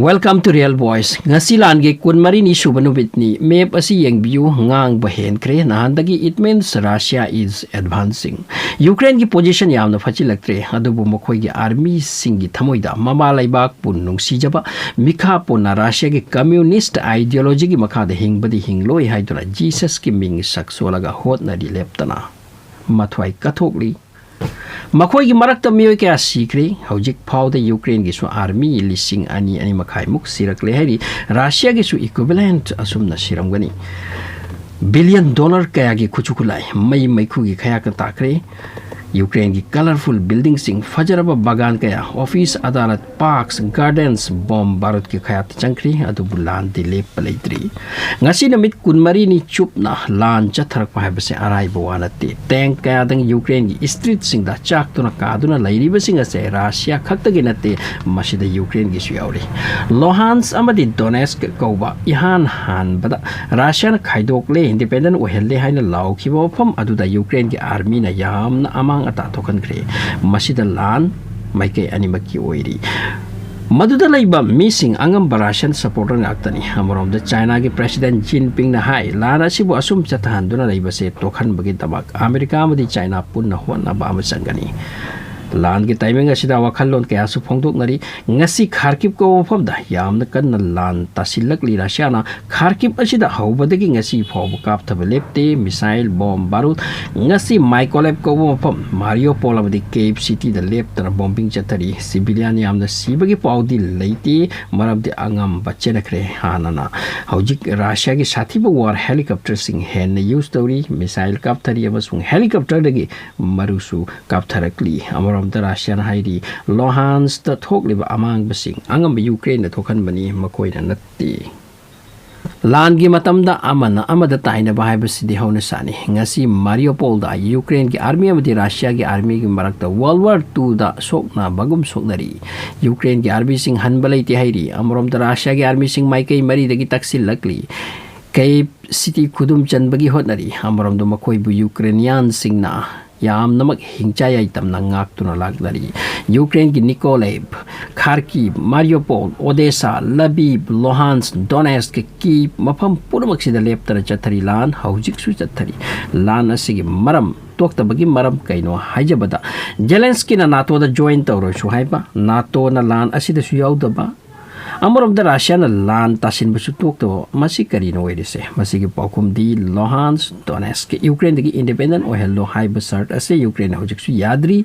Welcome to Real Voice. Ngasi lan gi kun mari ni suba numit ni map asi yeng view ngang bahen kre nahan dagi it means Russia is advancing. Ukraine gi position yamna phachilaktre adubu mokhoi gi army singi thamoida mama laibak pun nungsi jaba mikha pona Russia gi communist ideology gi makha de hingbadi hingloi haidura Jesus ki ming saksolaga hot na di leptana mathwai kathokli Makhoi gi marakta mioi kya sikre hojik phau de Ukraine gi su army lising ani makhai muk sirakle hari Russia gi su equivalent asum na siramgani $1 billion kaya gi khuchukulai mai khu gi khaya ka takre Ukraine gi colorful buildings sing fajaraba bagan kaya office adalat parks gardens bomb barut ki khaya changkri adu bulan dile palaitri ngasi namit kunmari ni chupna lan chatharak pa habse arai bawanate tank kaya dang Ukraine gi street sing da chak tuna kaduna lairi basing ase Russia khakta gi nate masida Ukraine gi suyauri Luhansk amadi Donetsk kauba ihan han bada Russia na khaidok le independent ohelle haina law khibo pham adu da Ukraine gi army na yamna amang ata tokan kre masida lan maike animaki oiri Maduda laiba missing angam Russian supporter ngaktani amorom the China gi President Jinping na hai lara sibu asum chatahan duna laiba se tokan bagi tabak America madi China punna hona ba amasangani lan gi timing asida wakhalon kaya su phongdok nari ngasi Kharkiv ko phom da yamna kan lan tasilak li Russia na Kharkiv asida hawbadagi ngasi phob kap thabelepte missile bomb barut ngasi Mykolaiv ko phom Mariupol amadi Kyiv city da leptra bombing chatari civilian yamna sibagi paudi leiti marabdi angam bachenakre hanana hojik Russia gi sathi war helicopter sing hen use story missile kap thari amasung helicopter dagi marusu kap tharakli amara the Russian hairi Luhansk the thokliba amang basing angam Ukraine the thokan bani makoi na natti lan gi matamda amada taina bahai basidi hona sani ngasi Mariupol da Ukraine gi army amadi Russia gi army gi marakta World War II da sokna bagum soknari Ukraine gi army sing hanbalai ti hairi amrom da Russia gi army sing maikai mari dagi taksil lakli Kyiv city kudum chanbagi hotnari amrom do makoi bu Ukrainian sing na yam namak hingchaya itam na ngak tuna laglari Ukraine gi Mykolaiv Kharkiv Mariupol Odessa Lviv Luhansk Donetsk Kyiv mafam punamak sida leptara chathari lan haujik su chathari lan asigi maram tokta bagi maram kaino haijabada Zelensky na NATO da join tawro su haiba NATO na lan asida su yaudaba Amorom da Russia na lan tasin basu tokto masi kari no wedise masi gi paukum di Luhansk Donetsk Ukraine gi independent o hello high basart ase Ukraine hojik su yadri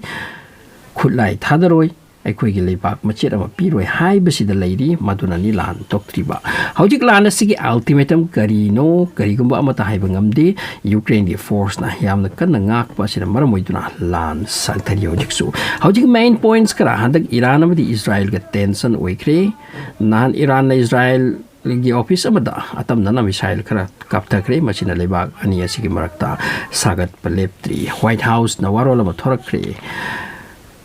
khulai thadaroi aikoi gi leibak machit ama piroi high basi da leiri maduna ni lan toktriba hojik lan ase gi ultimatum kari no kari gumba ama ta haiba ngamde Ukraine gi force na yamna kan ngak pa sira maramoiduna lan salthari hojik su hojik main points kara handak Iran amadi Israel ga tension oikre nan Iran na Israel gi office amada atam nana missile kara kapta kre machina lebak ani asigi marakta sagat paleptri White House na warola ma thorakre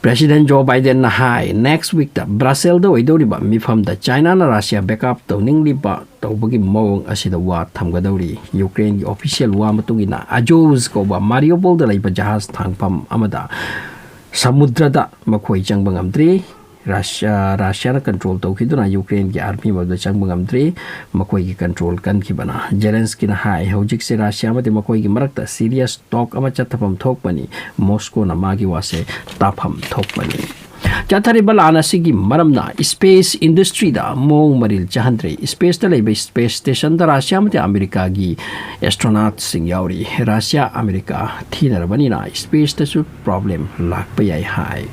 President Joe Biden na hai next week da Brazil da loidoriba mifam da China na Russia backup to ningliba to bagi mong asida wa thamgadori Ukraine gi official wa matungina Azov ko ba Mariupol da laiba jahaz thangpam amada samudra da makhoi changbangamdri Russia na control to khiduna Ukraine gi army ba da changbangamdri makhoi gi control kan khibana Zelensky na hai hojik se Russia ma de makhoi gi marakta serious talk ama chathapam thokpani Moscow na magi wase tapham thokpani Chathari balana sigi maramna space industry da mong maril chahandre space da laiba space station da Russia mate America gi astronaut sing yauri Russia America thinarabani na space da su problem lakpa yai hai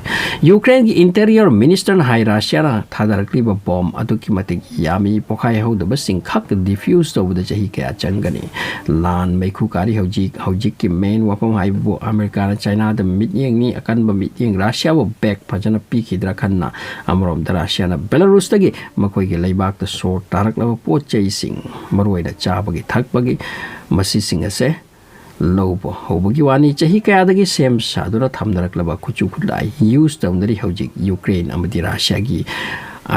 Ukraine gi interior minister na hai Russia na thadarakli ba bomb aduki mate yami pokhai ho da basing khak diffuse to da chahi kya changani lan mekhu kari hojik ki main wapam hai bu America na China da mityeng ni akan ba mityeng Russia wo back phajana pi khidra khanna amrom da Russia na Belarus tagi makoi gi leibak ta so tarak la po chei sing maroi da cha bagi thak bagi masi sing ase lobo hobagi wani chahi kaya dagi sem sadura thamdarak laba khuchu khulai use tamdari hojik Ukraine amadi Russia gi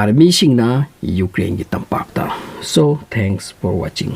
army sing na Ukraine gi tampak ta so thanks for watching